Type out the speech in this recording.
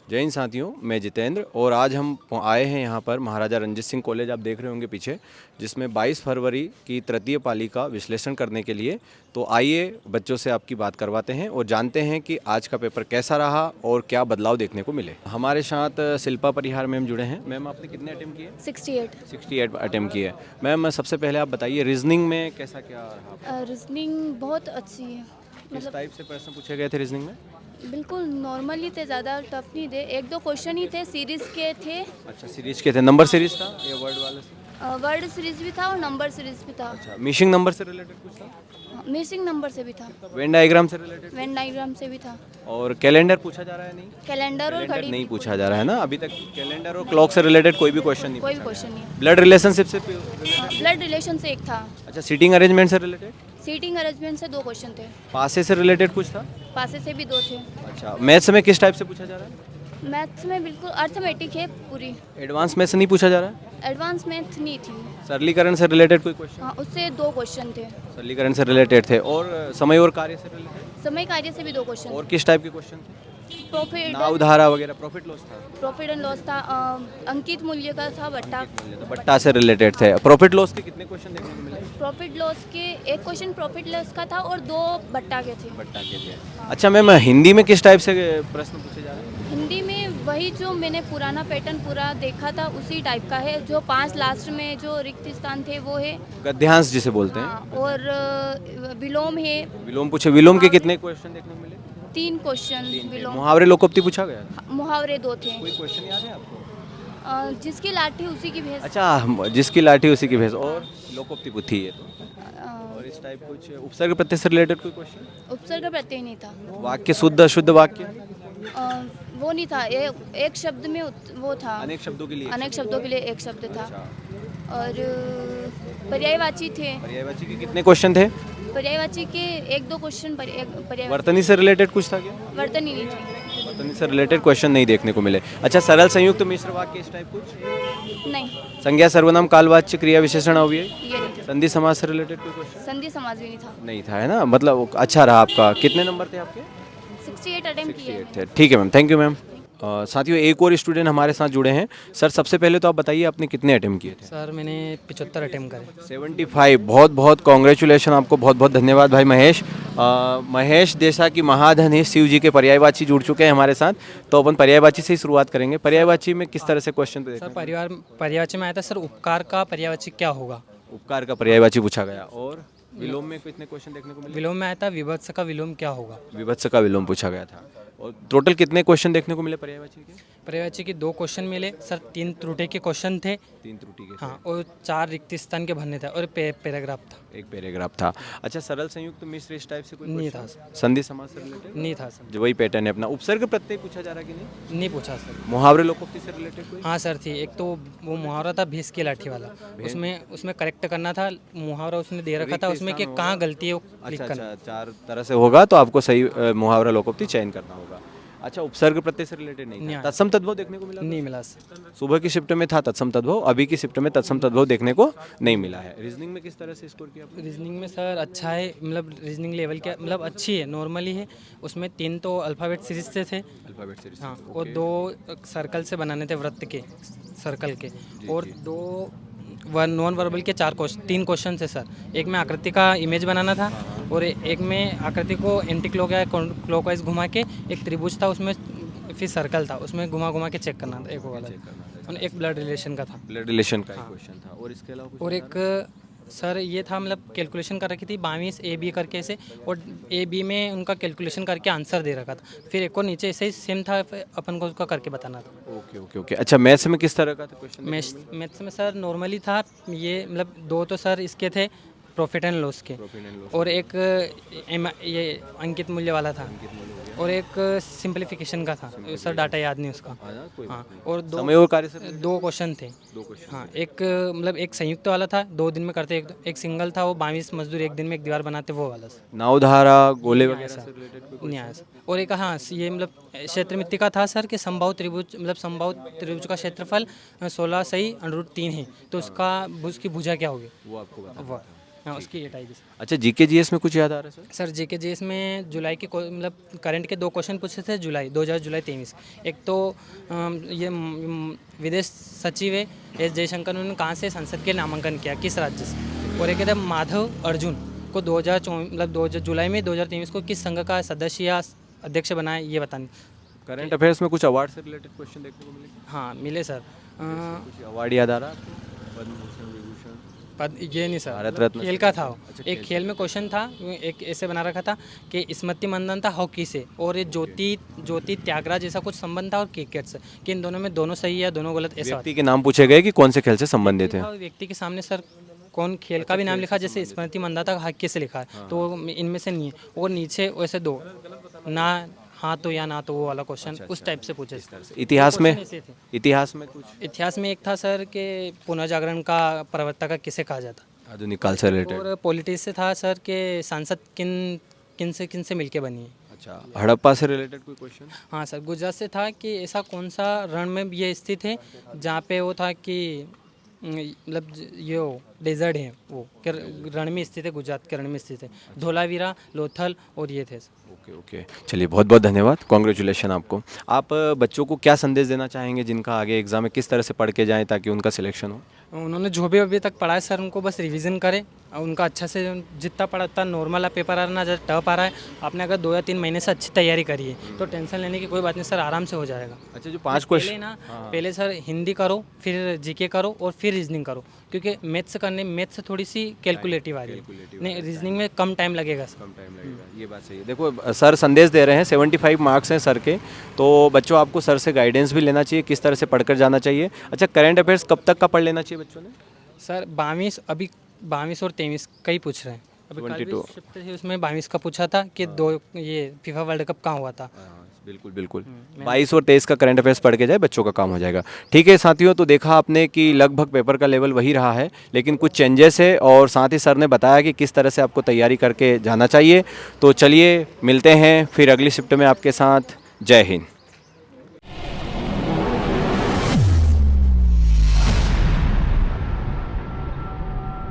जय हिंद साथियों, मैं जितेंद्र और आज हम आए हैं यहाँ पर महाराजा रंजीत सिंह कॉलेज, आप देख रहे होंगे पीछे, जिसमें 22 फरवरी की तृतीय पाली का विश्लेषण करने के लिए। तो आइए बच्चों से आपकी बात करवाते हैं और जानते हैं कि आज का पेपर कैसा रहा और क्या बदलाव देखने को मिले। हमारे साथ शिल्पा परिहार मैम जुड़े हैं। मैम, आपने कितने अटेम्प्ट किए? 68। 68 अटेम्प्ट किए। मैम, सबसे पहले आप बताइए रीजनिंग में कैसा क्या रहा? रीजनिंग बहुत अच्छी है। किस टाइप से प्रश्न पूछे गए थे रीजनिंग में? बिल्कुल नॉर्मल ही थे, ज़्यादा टफ नहीं थे। एक दो क्वेश्चन ही थे, सीरीज के थे। अच्छा, सीरीज के थे। नंबर सीरीज था या वर्ड वाले से? वर्ड सीरीज भी था और नंबर सीरीज भी था। अच्छा, मिशिंग नंबर से रिलेटेड कुछ था? मिसिंग नंबर से भी था। वेन डायग्राम से रिलेटेड? वेन डायग्राम से भी था। और कैलेंडर पूछा जा रहा है? नहीं, कैलेंडर और कैलेंडर घड़ी नहीं भी पूछा जा रहा है ना अभी तक। कैलेंडर और क्लॉक से रिलेटेड कोई भी क्वेश्चन नहीं कोई भी पूछा क्वेश्चन नहीं है। ब्लड रिलेशनशिप से ब्लड रिलेशन से एक था। अच्छा, सीटिंग अरेंजमेंट से रिलेटेड? सीटिंग अरेंजमेंट से दो क्वेश्चन थे। पासे से रिलेटेड कुछ था? पासे से भी दो थे। अच्छा, मैथ्स में किस टाइप से पूछा जा रहा है? मैथ्स में बिल्कुल अर्थमेटिक है पूरी। एडवांस मैथ्स नहीं पूछा जा रहा है? एडवांस मैथ नहीं थी। सरलीकरण से रिलेटेड कोई क्वेश्चन? हाँ, उससे दो क्वेश्चन थे। सरलीकरण से रिलेटेड थे। और समय और कार्य से रिलेटेड? समय कार्य से भी दो क्वेश्चन। और किस टाइप के क्वेश्चन थे? प्रॉफिट नावधारा वगैरह, प्रॉफिट लॉस था? प्रॉफिट एंड लॉस था। अंकित मूल्य का था बट्टा। तो बट्टा से रिलेटेड थे। प्रॉफिट लॉस के कितने क्वेश्चन देखने को मिले? प्रॉफिट लॉस के एक क्वेश्चन प्रॉफिट लॉस का था और दो बट्टा के थे। बट्टा के थे। अच्छा मैम, हिंदी में किस टाइप से प्रश्न पूछे जा रहे हैं? हिंदी में वही जो मैंने पुराना पैटर्न पूरा देखा था उसी टाइप का है। जो 5 लास्ट में जो रिक्त स्थान थे वो है। गद्यांश जिसे बोलते हैं। हाँ, और विलोम है। विलोम पूछे। विलोम के कितने क्वेश्चन देखने को मिले? 3 क्वेश्चन विलोम। मुहावरे लोकोक्ति पूछा गया? मुहावरे 2 थे। कोई क्वेश्चन याद है आपको? जिसकी लाठी उसी की भैंस। अच्छा, जिसकी लाठी उसी की भैंस। और लोकोक्ति बुद्धि है तो। अ, और इस टाइप कुछ उपसर्ग प्रत्यय से रिलेटेड कोई क्वेश्चन? उपसर्ग प्रत्यय नहीं था। वाक्य शुद्ध अशुद्ध वाक्य? वो नहीं था। एक शब्द में वो था। अनेक शब्दों के लिए? अनेक शब्दों के लिए एक शब्द था। अच्छा। और पर्यायवाची थे। पर्यायवाची के कितने क्वेश्चन थे? पर्यायवाची के एक दो क्वेश्चन पर्यायवाची। वर्तनी से रिलेटेड कुछ था क्या? वर्तनी नहीं थी। वर्तनी से रिलेटेड क्वेश्चन नहीं देखने को मिले। अच्छा, सरल संयुक्त मिश्र वाक्य इस टाइप कुछ? नहीं, संज्ञा सर्वनाम कालवाच्य क्रिया विशेषण अव्यय? ये नहीं था। संधि समाज से रिलेटेड कोई क्वेश्चन? संधि समाज भी नहीं था। नहीं था, है ना। मतलब अच्छा रहा आपका। कितने नंबर थे आपके? 68 अटेम्प्ट किए। 68 थे। ठीक है मैम, थैंक यू मैम। साथियों, एक और स्टूडेंट हमारे साथ जुड़े हैं। सर, सबसे पहले तो आप बताइए आपने कितने अटेम्प्ट किए थे? सर मैंने 75 अटेम्प्ट करे। 75। बहुत बहुत कॉन्ग्रेचुलेशन आपको, बहुत बहुत धन्यवाद भाई महेश। महेश जैसा कि महाधन है, शिव जी के पर्यायवाची जुड़ चुके हैं हमारे साथ। तो अपन पर्यायवाची से ही शुरुआत करेंगे। पर्यायवाची में किस तरह से क्वेश्चन थे? सर पर्यायवाची में आया था सर, उपकार का पर्यायवाची क्या होगा। उपकार का पर्यायवाची पूछा गया। और विलोम में कितने क्वेश्चन देखने को मिले? विलोम में आया था, विभत्स का विलोम क्या होगा। विभत्स का विलोम पूछा गया था। और टोटल कितने क्वेश्चन देखने को मिले पर्यायवाची के? पर्यायवाची के 2 क्वेश्चन मिले सर। 3 त्रुटि के क्वेश्चन थे। 3 त्रुटि के? हाँ, और 4 रिक्त स्थान के भरने थे और पैराग्राफ था। एक पैराग्राफ था। अच्छा, सरल संयुक्त मिश्र इस टाइप से कोई नहीं question? था सर। संधि समाज से रिलेटेड? नहीं था सर। जो वही पैटर्न है अपना। उपसर्ग प्रत्यय पूछा जा रहा कि नहीं? नहीं पूछा सर। मुहावरे लोकोक्ति से रिलेटेड कोई? हाँ सर थी। एक तो वो मुहावरा था भैंस की लाठी वाला। उसमें करेक्ट करना था। मुहावरा उसने दे रखा था उसमें कि कहाँ गलती है वो क्लिक अच्छा करना। अच्छा, 4 तरह से होगा तो आपको सही मुहावरा लोकोक्ति चयन करना होगा। अच्छा, उपसर्ग प्रत्यय से रिलेटेड नहीं था। तत्सम तद्भव देखने को मिला? नहीं मिला सर। सुबह की शिफ्ट में था तत्सम तद्भव, अभी की शिफ्ट में तत्सम तद्भव देखने को नहीं मिला है। रीजनिंग में किस तरह से स्कोर किया आपने? रीजनिंग में सर अच्छा है, मतलब रीजनिंग लेवल क्या, मतलब अच्छी है, नॉर्मली है। उसमें 3 तो अल्फ़ाबेट सीरीज से थे। Alphabet series? हाँ, और 2 सर्कल से बनाने थे, वृत्त के सर्कल के। और 2 नॉन वर्बल के 3 क्वेश्चन थे सर। एक में आकृति का इमेज बनाना था और एक में आकृति को एंटी क्लॉकवाइज घुमा के एक त्रिभुज था, उसमें फिर सर्कल था, उसमें घुमा घुमा के चेक करना था। एक वो वाला और एक ब्लड रिलेशन का था। ब्लड रिलेशन का क्वेश्चन था। और इसके अलावा कुछ? और एक सर ये था, मतलब कैलकुलेशन कर रखी थी 22 AB करके से, और AB में उनका कैलकुलेशन करके आंसर दे रखा था। फिर एक और नीचे ऐसे ही सेम था, अपन को उसका करके बताना था। Okay okay okay. अच्छा, मैथ्स में किस तरह का था क्वेश्चन? मैथ्स में सर नॉर्मली था ये, मतलब 2 तो सर इसके थे प्रॉफिट एंड लॉस के, और एक ये अंकित मूल्य वाला था, और एक सिंप्लीफिकेशन का था सर। डाटा याद नहीं उसका। हाँ, और समय और कार्य से 2 क्वेश्चन थे। हाँ, एक मतलब एक संयुक्त वाला था, 2 दिन में करते। एक सिंगल था, वो 22 मजदूर एक दिन में एक दीवार बनाते, वो वाला सर। नावधारा गोले वगैरह से रिलेटेड? नहीं आया सर। और एक हाँ, ये मतलब क्षेत्र मिति का था सर कि समबाहु त्रिभुज, मतलब समबाहु त्रिभुज का क्षेत्रफल 16 सही √3 है, तो उसकी भुजा क्या होगी वो आपको बता? वो हाँ उसकी डेट आएगी अच्छा जीके जीएस में कुछ याद आ रहा है सर? सर जीके जीएस में जुलाई के मतलब करंट के 2 क्वेश्चन पूछे थे जुलाई 23। एक तो ये विदेश सचिव है एस जयशंकर, उन्होंने कहाँ से संसद के लिए नामांकन किया, किस राज्य से। और एक था माधव अर्जुन को 2024 जुलाई में 2023 को किस संघ का सदस्य या अध्यक्ष बनाया, ये बताने। करंट अफेयर्स में कुछ अवार्ड से रिलेटेड क्वेश्चन देखने को मिले? हाँ मिले सर। कुछ अवार्ड याद आ रहा है आपको? पद्म भूषण, विभूषण, पद ये नहीं सर, भारत मतलब रत्न खेल से का था वो। अच्छा, एक खेल में क्वेश्चन था, एक ऐसे बना रखा था कि स्मृति मंदन था हॉकी से, और ये ज्योति त्यागराज जैसा कुछ संबंध था और क्रिकेट से, कि इन दोनों में दोनों सही है दोनों गलत, ऐसा व्यक्ति के नाम पूछे गए कि कौन से खेल से संबंधित है? था। व्यक्ति के सामने सर कौन खेल का भी नाम लिखा, जैसे स्मृति मंदाता हॉकी से लिखा है, तो वो इनमें से नहीं है। और नीचे वैसे 2 ना हाँ तो या ना तो, वो वाला क्वेश्चन उस टाइप से पूछे। इतिहास में? क्वेश्चन ऐसे थे। इतिहास में कुछ? इतिहास में एक था सर कि पुनर्जागरण का प्रवक्ता किसे कहा जाता, आधुनिक काल से रिलेटेड। और पॉलिटिक्स से था सर कि सांसद किन से मिलके बनी है। अच्छा हड़प्पा से रिलेटेड कोई क्वेश्चन? हाँ सर, गुजरात से था कि ऐसा कौन सा रण में ये स्थित है जहाँ पे वो था कि मतलब ये डेजर्ट है, वो रण में स्थित है, गुजरात के रण में स्थित है। धोलावीरा, लोथल और ये थे। ओके ओके, चलिए बहुत बहुत धन्यवाद, कॉन्ग्रेचुलेशन आपको। आप बच्चों को क्या संदेश देना चाहेंगे जिनका आगे एग्जाम है, किस तरह से पढ़ के जाएं ताकि उनका सिलेक्शन हो? उन्होंने जो भी अभी तक पढ़ा है सर, उनको बस रिवीजन करें और उनका अच्छा से जितना पढ़ा उतना नॉर्मल है, पेपर आ रहा ना ज़्यादा टफ आ रहा है। आपने अगर 2 या 3 महीने से अच्छी तैयारी करी है तो टेंशन लेने की कोई बात नहीं सर, आराम से हो जाएगा। अच्छा जो 5 पहले क्वेश्चन, ना पहले सर हिंदी करो, फिर जीके करो और फिर रीजनिंग करो, क्योंकि मैथ्स से थोड़ी सी कैलकुलेटिव आ रही है, नहीं रीजनिंग में कम टाइम लगेगा सर। कम टाइम लगेगा, ये बात सही है। देखो सर संदेश दे रहे हैं, 75 मार्क्स हैं सर के, तो बच्चों आपको सर से गाइडेंस भी लेना चाहिए, किस तरह से पढ़कर जाना चाहिए। अच्छा करंट अफेयर्स कब तक का पढ़ लेना चाहिए बच्चों ने? सर 22 और 23 का ही पूछ रहे हैं। अभी कल भी 22 शिफ्ट थी, उसमें 22 का पूछा था कि 2 ये फीफा वर्ल्ड कप कहाँ हुआ था। बिल्कुल बिल्कुल, 22 और 23 का करंट अफेयर्स पढ़ के जाए, बच्चों का काम हो जाएगा। ठीक है साथियों, तो देखा आपने कि लगभग पेपर का लेवल वही रहा है, लेकिन कुछ चेंजेस है और साथ ही सर ने बताया कि किस तरह से आपको तैयारी करके जाना चाहिए। तो चलिए मिलते हैं फिर अगली शिफ्ट में आपके साथ। जय हिंद।